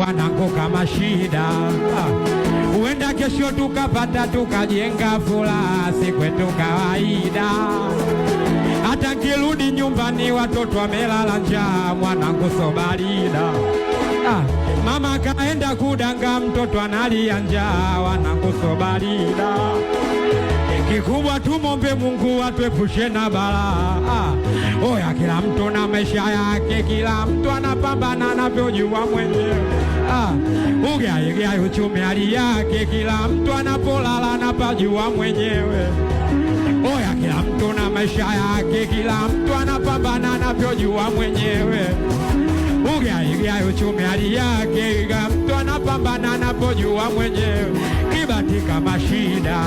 wanangu kama shida. Uenda kesho tukapata tukajenga furaha, si kwetu kawaida. Hata kirudi nyumbani watoto wamelala njaa, mwanangu so barida. Mama kaenda kudanga, mtoto analia njaa, wanangu so barida. Kikubwa tumombe Mungu atuepushe na balaa. Oya, kila mtu na maisha yake, kila mtu anapambana anavyojua mwenyewe. Ugaigai uchumi hali yake, kila mtu anapolala anapajua mwenyewe. Oya, kila mtu na maisha yake, kila mtu anapambana anavyojua mwenyewe. Ugaigai uchumi hali yake, kila mtu anapambana anapojua mwenyewe. Kibati kama shida